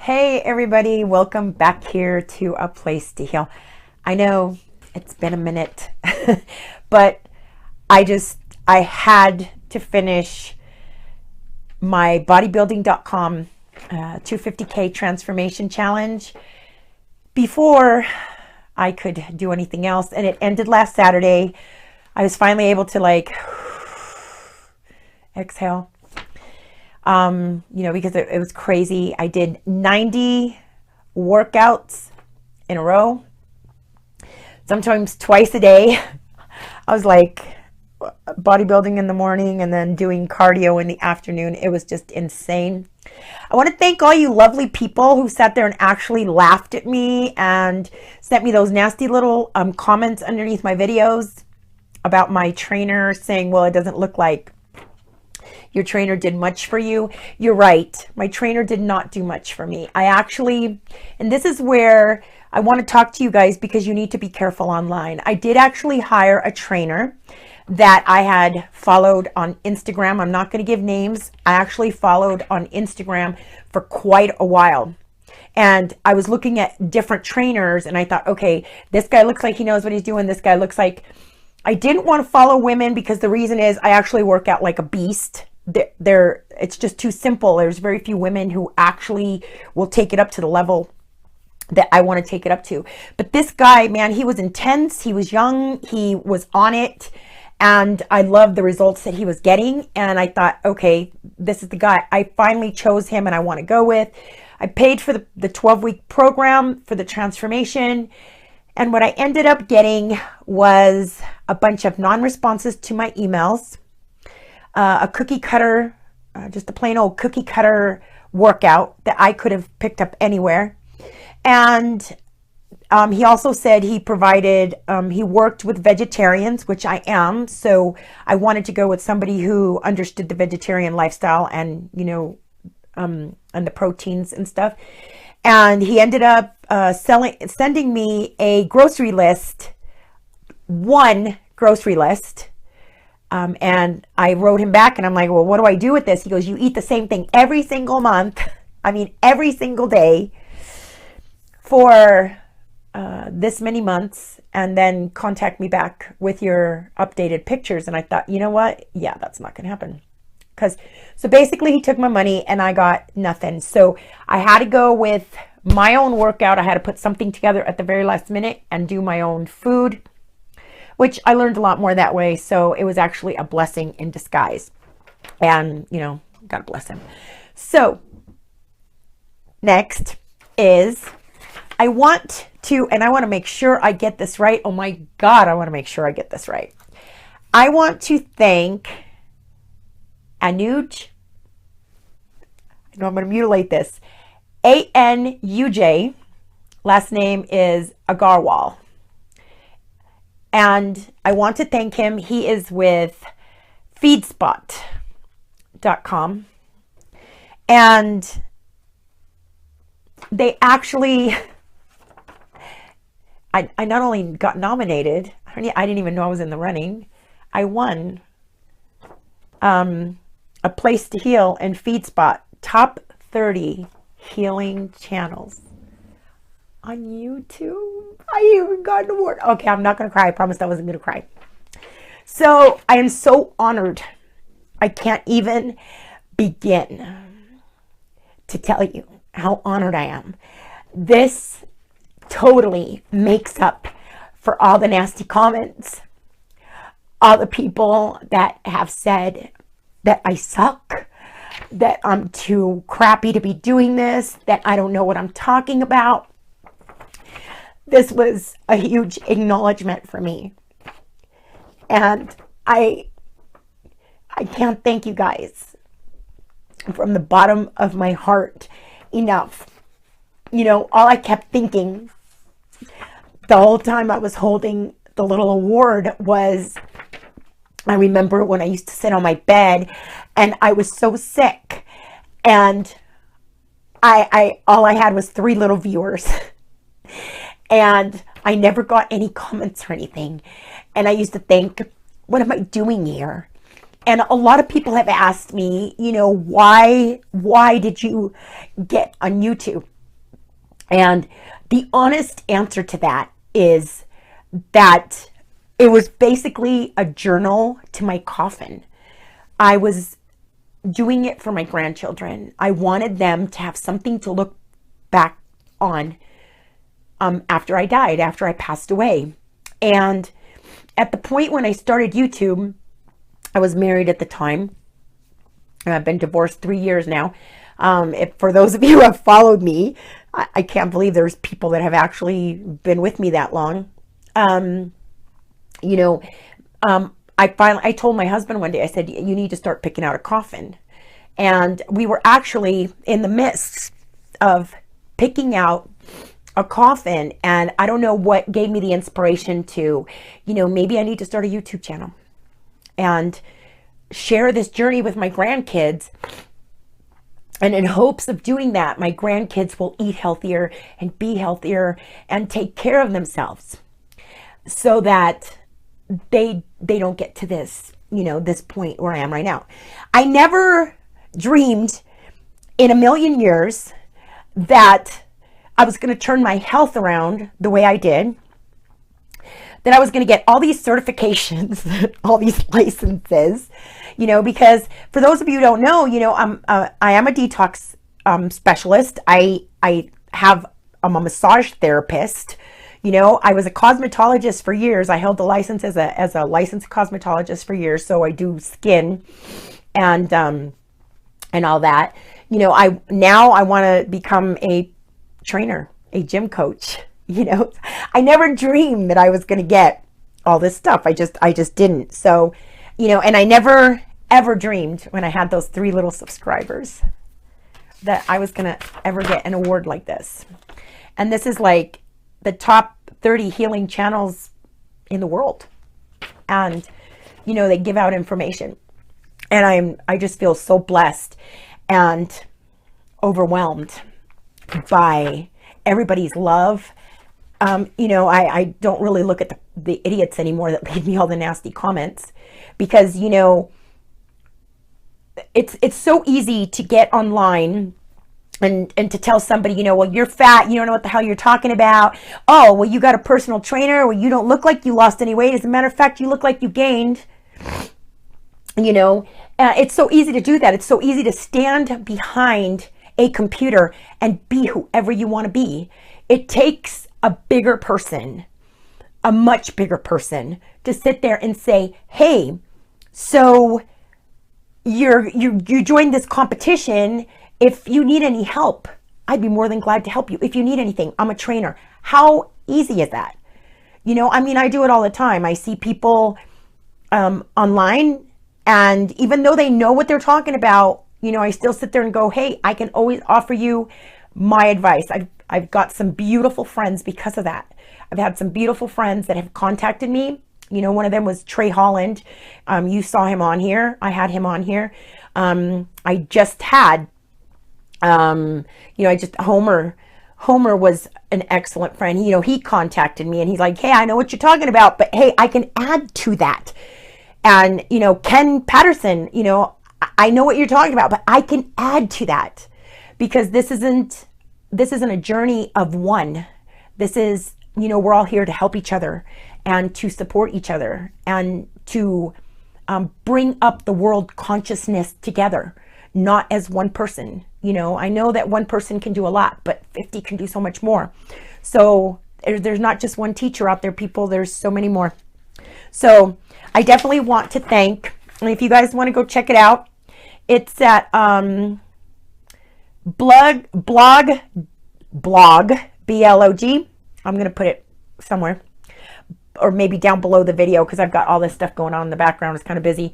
Hey everybody, welcome back here to A Place to Heal. I know it's been a minute, but I had to finish my bodybuilding.com 250K transformation challenge before I could do anything else. And it ended last Saturday. I was finally able to exhale. Because it was crazy. I did 90 workouts in a row, sometimes twice a day. I was bodybuilding in the morning and then doing cardio in the afternoon. It was just insane. I want to thank all you lovely people who sat there and actually laughed at me and sent me those nasty little comments underneath my videos about my trainer saying, well, it doesn't look like your trainer did much for you. You're right. My trainer did not do much for me. And this is where I want to talk to you guys because you need to be careful online. I did actually hire a trainer that I had followed on Instagram. I'm not going to give names. I actually followed on Instagram for quite a while. And I was looking at different trainers and I thought, okay, this guy looks like he knows what he's doing. This guy looks like... I didn't want to follow women because the reason is I actually work out like a beast. It's just too simple. There's very few women who actually will take it up to the level that I want to take it up to. But this guy, man, he was intense. He was young. He was on it. And I loved the results that he was getting. And I thought, okay, this is the guy. I finally chose him and I want to go with. I paid for the 12-week program for the transformation. And what I ended up getting was a bunch of non-responses to my emails, a cookie cutter, just a plain old cookie cutter workout that I could have picked up anywhere. And he also said he worked with vegetarians, which I am. So I wanted to go with somebody who understood the vegetarian lifestyle and, and the proteins and stuff. And he ended up sending me a grocery list, one grocery list. And I wrote him back and I'm like, well, what do I do with this? He goes, you eat the same thing every single month. I mean, every single day for this many months, and then contact me back with your updated pictures. And I thought, you know what? Yeah, that's not going to happen. So basically he took my money and I got nothing. So I had to go with my own workout. I had to put something together at the very last minute and do my own food, which I learned a lot more that way. So it was actually a blessing in disguise. And, God bless him. So next is I want to make sure I get this right. Oh my God, I want to make sure I get this right. I want to thank Anuj. I know I'm going to mutilate this. Anuj. Last name is Agarwal. And I want to thank him. He is with feedspot.com. And they actually, I not only got nominated, I didn't even know I was in the running. I won A Place to Heal and FeedSpot top 30 healing channels on YouTube. I even got an award. Okay, I'm not going to cry. I promised I wasn't going to cry. So I am so honored. I can't even begin to tell you how honored I am. This totally makes up for all the nasty comments, all the people that have said that I suck, that I'm too crappy to be doing this, that I don't know what I'm talking about. This was a huge acknowledgement for me. And I can't thank you guys from the bottom of my heart enough. All I kept thinking the whole time I was holding the little award was, I remember when I used to sit on my bed and I was so sick and all I had was 3 little viewers and I never got any comments or anything. And I used to think, what am I doing here? And a lot of people have asked me, you know, why did you get on YouTube? And the honest answer to that is that it was basically a journal to my coffin. I was doing it for my grandchildren. I wanted them to have something to look back on after I died, after I passed away. And at the point when I started YouTube, I was married at the time. I've been divorced 3 years now. For those of you who have followed me, I can't believe there's people that have actually been with me that long. You know, I told my husband one day, I said, you need to start picking out a coffin. And we were actually in the midst of picking out a coffin. And I don't know what gave me the inspiration to, you know, maybe I need to start a YouTube channel and share this journey with my grandkids. And in hopes of doing that, my grandkids will eat healthier and be healthier and take care of themselves so that they don't get to this, you know, this point where I am right now. I never dreamed in a million years that I was going to turn my health around the way I did, that I was going to get all these certifications, all these licenses, you know, because for those of you who don't know, you know, I am a detox specialist. I'm a massage therapist. You know, I was a cosmetologist for years. I held the license as a licensed cosmetologist for years. So I do skin and all that. You know, I want to become a trainer, a gym coach. You know, I never dreamed that I was going to get all this stuff. I just didn't. So, you know, and I never ever dreamed when I had those 3 little subscribers that I was going to ever get an award like this. And this is like the top 30 healing channels in the world. And, you know, they give out information. And I just feel so blessed and overwhelmed by everybody's love. You know, I don't really look at the idiots anymore that leave me all the nasty comments, because, you know, it's so easy to get online and to tell somebody, you know, well, you're fat, you don't know what the hell you're talking about. Oh, well, you got a personal trainer. Well, you don't look like you lost any weight. As a matter of fact, you look like you gained. You know, it's so easy to do that. It's so easy to stand behind a computer and be whoever you want to be. It takes a bigger person, a much bigger person, to sit there and say, hey, so you joined this competition. If you need any help, I'd be more than glad to help you. If you need anything, I'm a trainer. How easy is that? You know, I mean, I do it all the time. I see people online, and even though they know what they're talking about, you know, I still sit there and go, hey, I can always offer you my advice. I've got some beautiful friends because of that. I've had some beautiful friends that have contacted me. You know, one of them was Trey Holland. You saw him on here. I had him on here. I just had, you know, Homer was an excellent friend. You know, he contacted me and he's like, hey, I know what you're talking about, but hey, I can add to that. And, you know, Ken Patterson, you know, I know what you're talking about, but I can add to that, because this isn't a journey of one. This is, you know, we're all here to help each other and to support each other and to bring up the world consciousness together, not as one person. You know, I know that one person can do a lot, but 50 can do so much more. So there's not just one teacher out there, people. There's so many more. So I definitely want to thank, and if you guys want to go check it out, it's at blog B-L-O-G. I'm going to put it somewhere, or maybe down below the video, because I've got all this stuff going on in the background. It's kind of busy.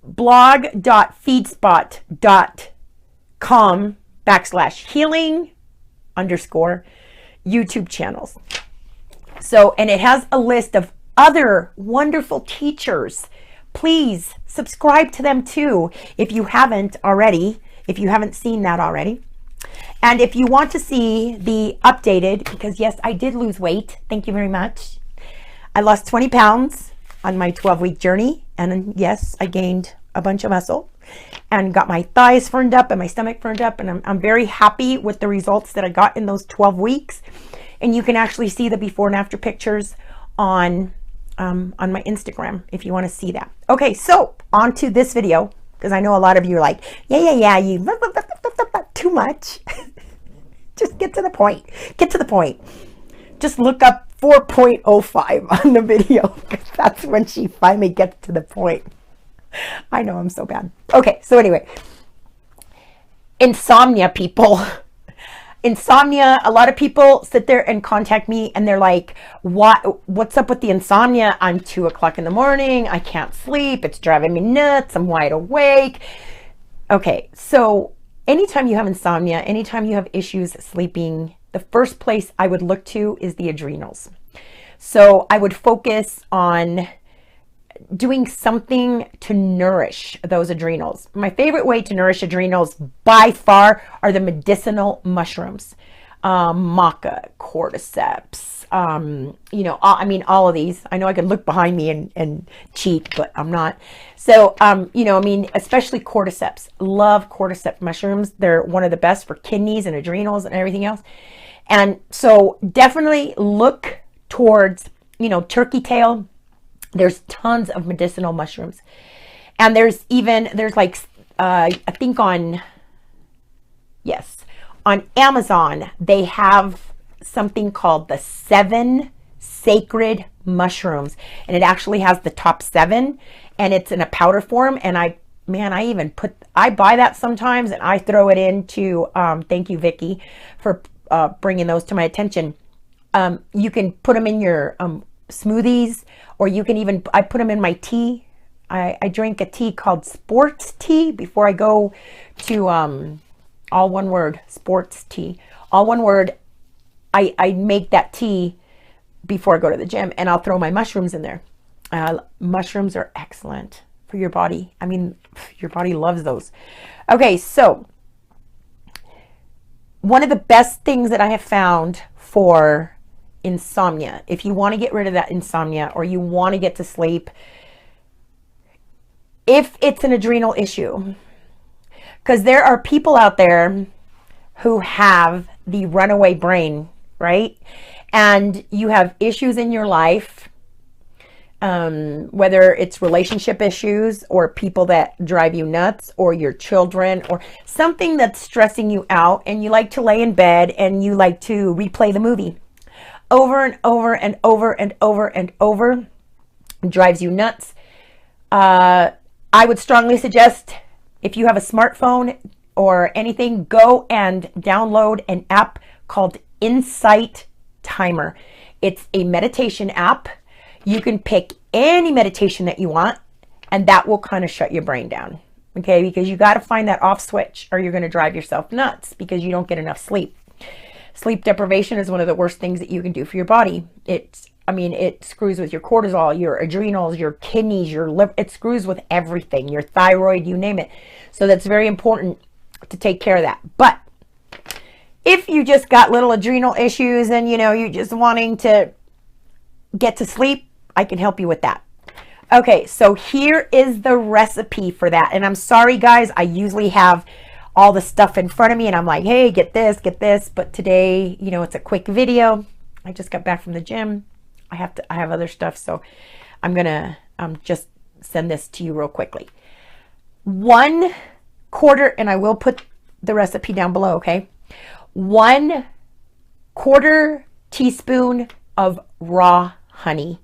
blog.feedspot.com/healing_YouTube channels. So, and it has a list of other wonderful teachers. Please subscribe to them too, if you haven't already, if you haven't seen that already. And if you want to see the updated, because yes, I did lose weight. Thank you very much. I lost 20 pounds on my 12-week journey, And yes, I gained a bunch of muscle and got my thighs firmed up and my stomach firmed up. And I'm very happy with the results that I got in those 12 weeks. And you can actually see the before and after pictures on my Instagram if you want to see that. Okay, so on to this video, because I know a lot of you are like, yeah, you too much. Just get to the point. Get to the point. Just look up 4.05 on the video, because that's when she finally gets to the point. I know I'm so bad. Okay, so anyway, insomnia, people. Insomnia, a lot of people sit there and contact me and they're like, what's up with the insomnia? I'm 2 o'clock in the morning. I can't sleep. It's driving me nuts. I'm wide awake. Okay, so anytime you have insomnia, anytime you have issues sleeping, the first place I would look to is the adrenals. So I would focus on doing something to nourish those adrenals. My favorite way to nourish adrenals by far are the medicinal mushrooms. Maca, cordyceps, I mean, all of these. I know I could look behind me and cheat, but I'm not. So, especially cordyceps. Love cordyceps mushrooms. They're one of the best for kidneys and adrenals and everything else. And so definitely look towards, turkey tail. There's tons of medicinal mushrooms. And there's like, I think on Amazon, they have something called the 7 sacred mushrooms. And it actually has the top 7 and it's in a powder form. And I buy that sometimes and I throw it into, thank you, Vicky, for bringing those to my attention. You can put them in your smoothies, or you can even, I put them in my tea. I drink a tea called sports tea before I go to, all one word, sports tea. All one word, I make that tea before I go to the gym and I'll throw my mushrooms in there. Mushrooms are excellent for your body. I mean, your body loves those. Okay, so one of the best things that I have found for insomnia, if you want to get rid of that insomnia or you want to get to sleep, if it's an adrenal issue, because there are people out there who have the runaway brain, right? And you have issues in your life, whether it's relationship issues or people that drive you nuts or your children or something that's stressing you out, and you like to lay in bed and you like to replay the movie over and over and over and over and over. It drives you nuts. I would strongly suggest, if you have a smartphone or anything, go and download an app called Insight Timer. It's a meditation app. You can pick any meditation that you want, and that will kind of shut your brain down. Okay, because you got to find that off switch or you're going to drive yourself nuts because you don't get enough sleep. Sleep deprivation is one of the worst things that you can do for your body. It screws with your cortisol, your adrenals, your kidneys, your liver. It screws with everything, your thyroid, you name it. So that's very important to take care of that. But if you just got little adrenal issues and, you're just wanting to get to sleep, I can help you with that. Okay, so here is the recipe for that. And I'm sorry, guys, I usually have all the stuff in front of me and I'm like, hey, get this. But today, it's a quick video. I just got back from the gym. I have other stuff. So I'm going to just send this to you real quickly. 1/4, and I will put the recipe down below, okay? 1/4 teaspoon of raw honey.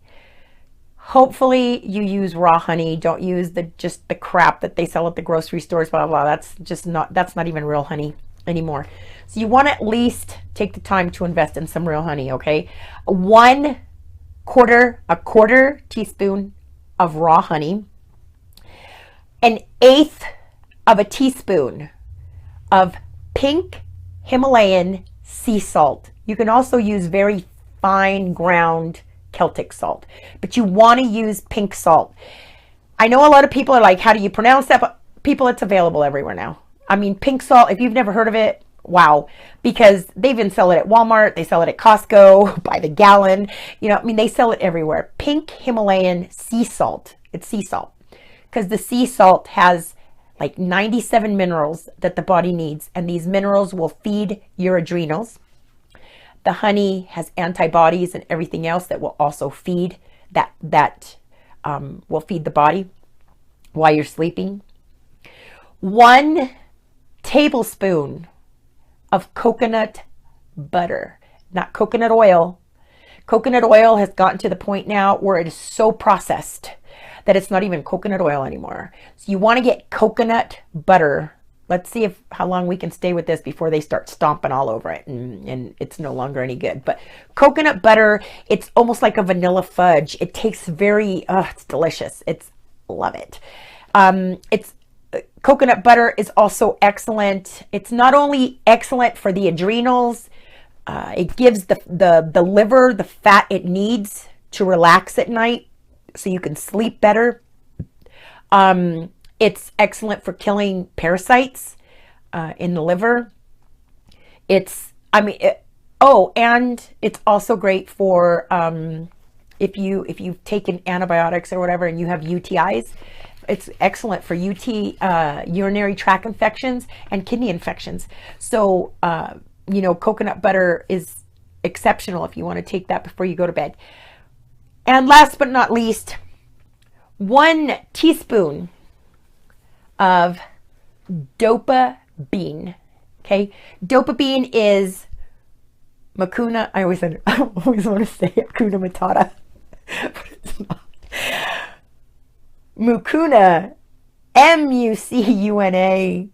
Hopefully you use raw honey. Don't use just the crap that they sell at the grocery stores, blah, blah, blah. That's not even real honey anymore. So you want to at least take the time to invest in some real honey, okay? A quarter teaspoon of raw honey, 1/8 of a teaspoon of pink Himalayan sea salt. You can also use very fine ground Celtic salt, but you want to use pink salt. I know a lot of people are like, how do you pronounce that? But people, it's available everywhere now. I mean, pink salt, if you've never heard of it, wow, because they even sell it at Walmart, they sell it at Costco by the gallon, they sell it everywhere. Pink Himalayan sea salt. It's sea salt. because the sea salt has like 97 minerals that the body needs, and these minerals will feed your adrenals. The honey has antibodies and everything else that will also feed will feed the body while you're sleeping. 1 tablespoon of coconut butter, not coconut oil. Coconut oil has gotten to the point now where it is so processed that it's not even coconut oil anymore. So you want to get coconut butter. Let's see how long we can stay with this before they start stomping all over it and it's no longer any good. But coconut butter, it's almost like a vanilla fudge. It tastes it's delicious. Love it. Coconut butter is also excellent. It's not only excellent for the adrenals, it gives the liver the fat it needs to relax at night so you can sleep better. It's excellent for killing parasites in the liver. And it's also great for if you've taken antibiotics or whatever and you have UTIs. It's excellent for urinary tract infections and kidney infections. So, coconut butter is exceptional if you want to take that before you go to bed. And last but not least, 1 teaspoon of Dopa bean. Okay, Dopa bean is mucuna. I always want to say Hakuna Matata, but it's not. Mucuna, mucuna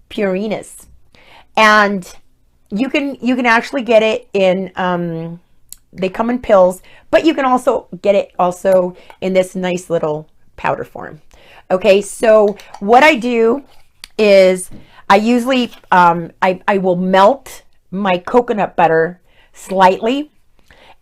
puriens, and you can actually get it in. They come in pills, but you can also get it in this nice little powder form. Okay, so what I do is I usually I will melt my coconut butter slightly,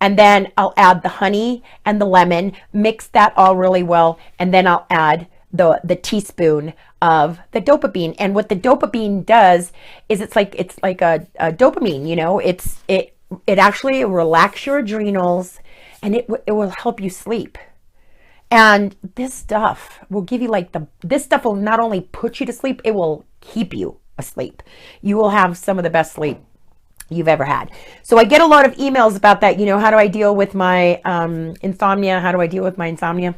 and then I'll add the honey and the lemon, mix that all really well, and then I'll add the teaspoon of the Dopa bean. And what the Dopa bean does is it's like a dopamine, it actually relax your adrenals, and it will help you sleep. And this stuff will give you this stuff will not only put you to sleep, it will keep you asleep. You will have some of the best sleep you've ever had. So I get a lot of emails about that. How do I deal with my insomnia? How do I deal with my insomnia?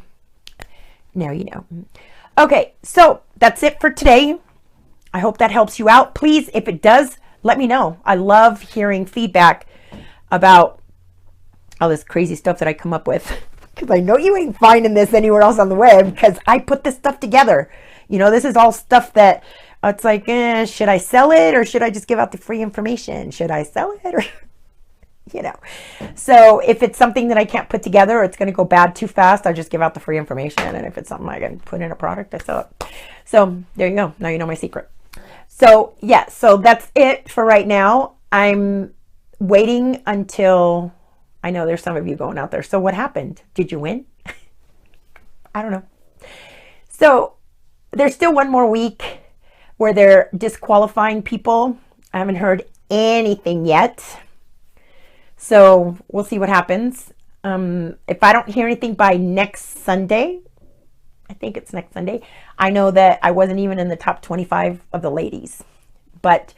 Now you know. Okay, so that's it for today. I hope that helps you out. Please, if it does, let me know. I love hearing feedback about all this crazy stuff that I come up with, because I know you ain't finding this anywhere else on the web, because I put this stuff together. This is all stuff that it's like, should I sell it or should I just give out the free information? Should I sell it or, So if it's something that I can't put together or it's going to go bad too fast, I just give out the free information. And if it's something I can put in a product, I sell it. So there you go. Now you know my secret. So yeah, so that's it for right now. I'm waiting until, I know there's some of you going out there. So what happened? Did you win? I don't know. So there's still one more week where they're disqualifying people. I haven't heard anything yet. So we'll see what happens. If I don't hear anything by next Sunday, I think it's next Sunday, I know that I wasn't even in the top 25 of the ladies. But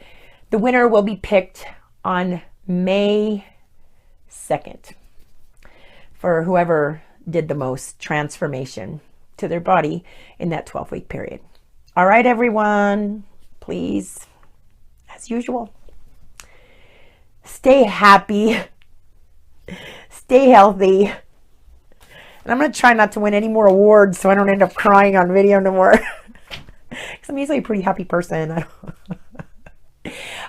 the winner will be picked on May 2nd for whoever did the most transformation to their body in that 12-week period. All right, everyone, please, as usual, stay happy, stay healthy. And I'm going to try not to win any more awards so I don't end up crying on video no more. Because I'm usually a pretty happy person.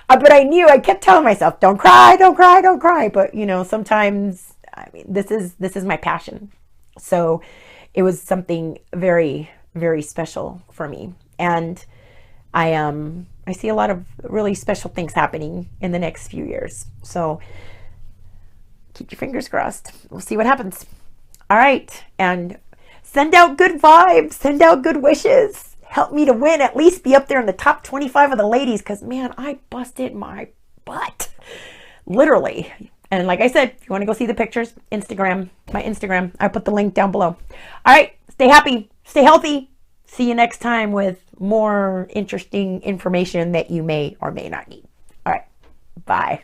But I kept telling myself, don't cry, don't cry, don't cry. But, sometimes, this is my passion. So it was something very, very special for me. And I see a lot of really special things happening in the next few years. So keep your fingers crossed. We'll see what happens. All right. And send out good vibes. Send out good wishes. Help me to win. At least be up there in the top 25 of the ladies. Because, man, I busted my butt. Literally. And like I said, if you want to go see the pictures, my Instagram. I put the link down below. All right. Stay happy. Stay healthy. See you next time with more interesting information that you may or may not need. All right. Bye.